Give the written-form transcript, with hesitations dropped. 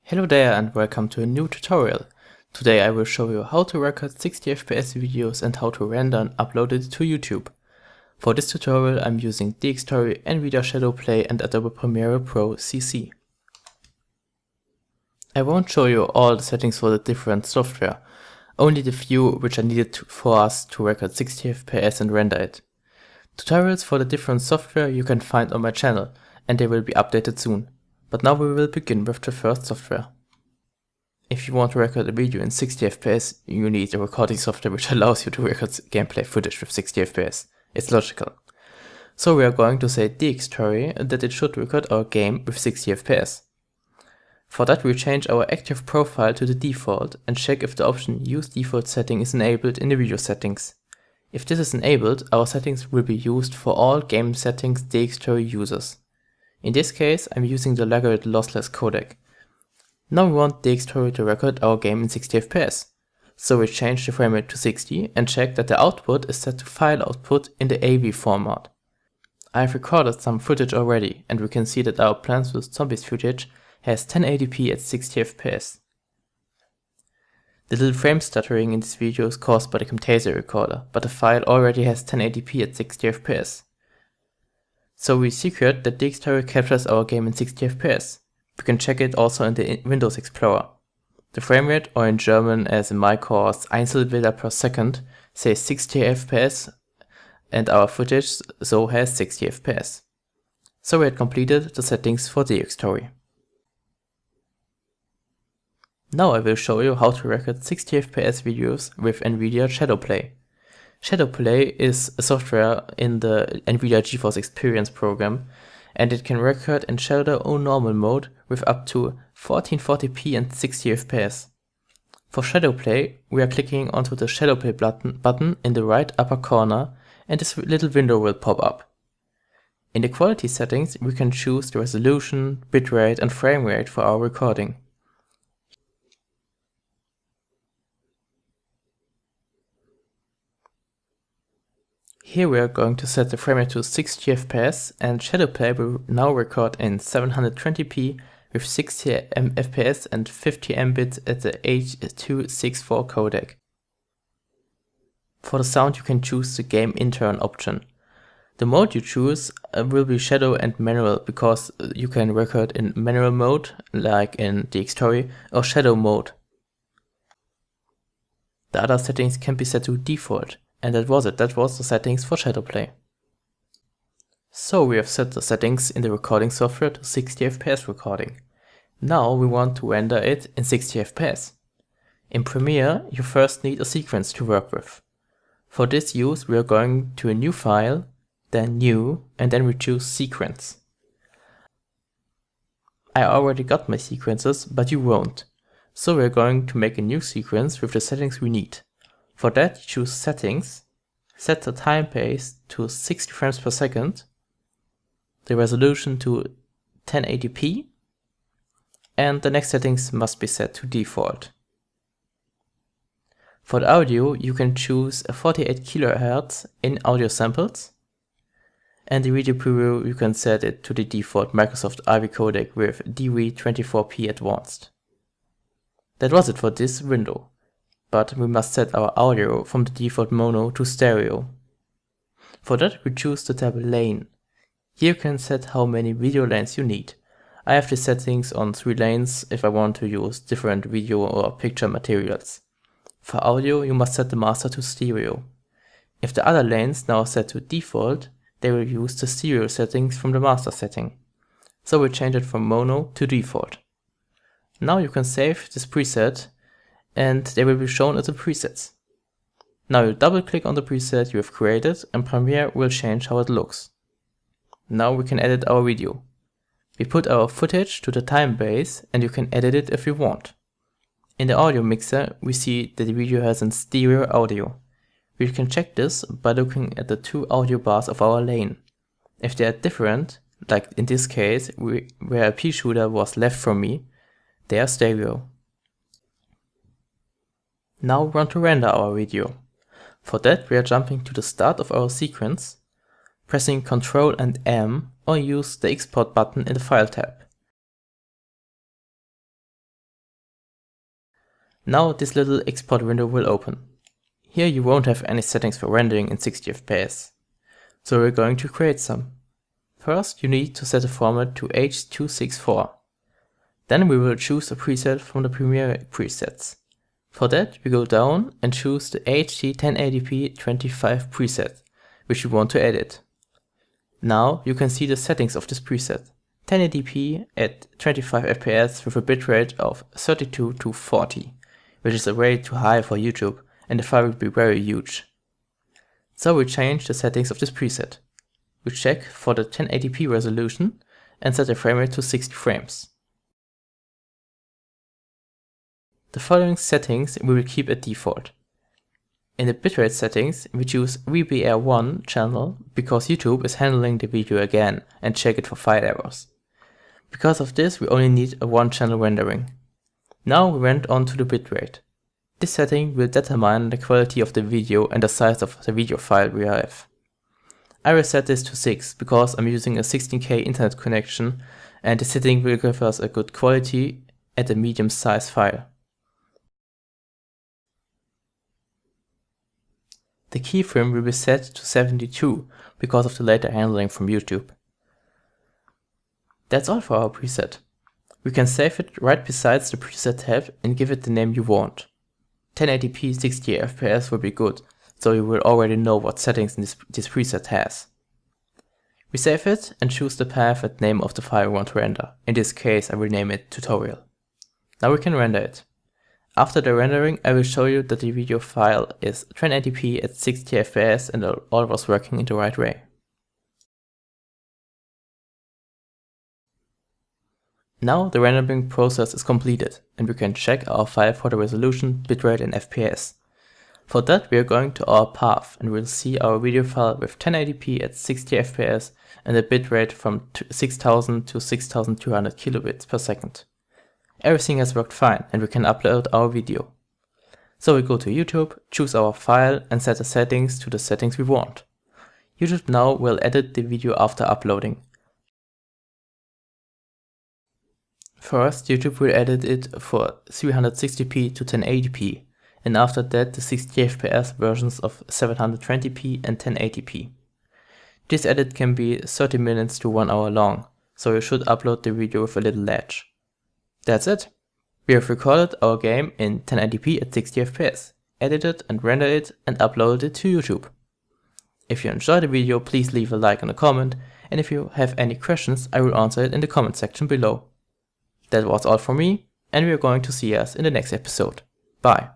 Hello there and welcome to a new tutorial. Today I will show you how to record 60 FPS videos and how to render and upload it to YouTube. For this tutorial I'm using DXtory, NVIDIA ShadowPlay and Adobe Premiere Pro CC. I won't show you all the settings for the different software, only the few which are needed for us to record 60 FPS and render it. Tutorials for the different software you can find on my channel and they will be updated soon. But now we will begin with the first software. If you want to record a video in 60 FPS, you need a recording software which allows you to record gameplay footage with 60 FPS. It's logical. So we are going to say DXtory that it should record our game with 60 FPS. For that we change our active profile to the default and check if the option Use Default Setting is enabled in the video settings. If this is enabled, our settings will be used for all game settings DXtory uses. In this case, I'm using the Lagged lossless codec. Now we want DXtory to record our game in 60 FPS. So we change the frame rate to 60 and check that the output is set to file output in the AV format. I have recorded some footage already and we can see that our Plants vs Zombies footage has 1080p at 60 FPS. The little frame stuttering in this video is caused by the Camtasia recorder, but the file already has 1080p at 60 FPS. So we secret that DXtory captures our game in 60 FPS. We can check it also in the Windows Explorer. The frame rate, or in German as in my course, Einzelbilder per second, says 60 FPS and our footage so has 60 FPS. So we had completed the settings for DXtory. Now I will show you how to record 60 FPS videos with NVIDIA ShadowPlay. ShadowPlay is a software in the NVIDIA GeForce Experience program and it can record in Shadow or normal mode with up to 1440p and 60 FPS. For ShadowPlay, we are clicking onto the ShadowPlay button in the right upper corner and this little window will pop up. In the quality settings, we can choose the resolution, bitrate and frame rate for our recording. Here we are going to set the frame rate to 60 FPS and ShadowPlay will now record in 720p with 60 FPS and 50 Mbits at the H.264 codec. For the sound you can choose the game intern option. The mode you choose will be shadow and manual because you can record in manual mode like in DXtory or shadow mode. The other settings can be set to default. And that was it, that was the settings for ShadowPlay. So we have set the settings in the recording software to 60 FPS recording. Now we want to render it in 60 FPS. In Premiere you first need a sequence to work with. For this use we are going to a new file, then new, and then we choose sequence. I already got my sequences, but you won't. So we are going to make a new sequence with the settings we need. For that, choose Settings, set the time base to 60 frames per second, the resolution to 1080p, and the next settings must be set to default. For the audio, you can choose a 48 kHz in audio samples, and the video preview you can set it to the default Microsoft AV codec with DV24p advanced. That was it for this window. But we must set our audio from the default mono to stereo. For that we choose the tab Lane. Here you can set how many video lanes you need. I have the settings on 3 lanes if I want to use different video or picture materials. For audio you must set the master to stereo. If the other lanes now are set to default, they will use the stereo settings from the master setting. So we change it from mono to default. Now you can save this preset and they will be shown as the presets. Now you double click on the preset you have created and Premiere will change how it looks. Now we can edit our video. We put our footage to the time base and you can edit it if you want. In the audio mixer we see that the video has a stereo audio. We can check this by looking at the 2 audio bars of our lane. If they are different, like in this case where a pea shooter was left from me, they are stereo. Now we want to render our video. For that we are jumping to the start of our sequence, pressing Ctrl and M or use the Export button in the File tab. Now this little export window will open. Here you won't have any settings for rendering in 60 FPS. So we're going to create some. First you need to set the format to H.264. Then we will choose a preset from the Premiere presets. For that we go down and choose the HD 1080p 25 preset, which we want to edit. Now you can see the settings of this preset. 1080p at 25 FPS with a bitrate of 32 to 40, which is way too high for YouTube and the file will be very huge. So we change the settings of this preset. We check for the 1080p resolution and set the frame rate to 60 frames. The following settings we will keep at default. In the bitrate settings, we choose VBR1 channel because YouTube is handling the video again and check it for file errors. Because of this, we only need a one channel rendering. Now we went on to the bitrate. This setting will determine the quality of the video and the size of the video file we have. I will set this to 6 because I'm using a 16K internet connection and the setting will give us a good quality at a medium size file. The keyframe will be set to 72 because of the later handling from YouTube. That's all for our preset. We can save it right beside the preset tab and give it the name you want. 1080p 60 FPS will be good, so you will already know what settings this preset has. We save it and choose the path and name of the file we want to render. In this case I will name it tutorial. Now we can render it. After the rendering, I will show you that the video file is 1080p at 60 FPS and all was working in the right way. Now the rendering process is completed and we can check our file for the resolution, bitrate and FPS. For that we are going to our path and we'll see our video file with 1080p at 60 FPS and a bitrate from 6000 to 6200 kilobits per second. Everything has worked fine and we can upload our video. So we go to YouTube, choose our file and set the settings to the settings we want. YouTube now will edit the video after uploading. First, YouTube will edit it for 360p to 1080p and after that the 60 FPS versions of 720p and 1080p. This edit can be 30 minutes to 1 hour long, so you should upload the video with a little lag. That's it. We have recorded our game in 1080p at 60 FPS, edited and rendered it and uploaded it to YouTube. If you enjoyed the video, please leave a like and a comment, and if you have any questions, I will answer it in the comment section below. That was all for me, and we are going to see us in the next episode. Bye.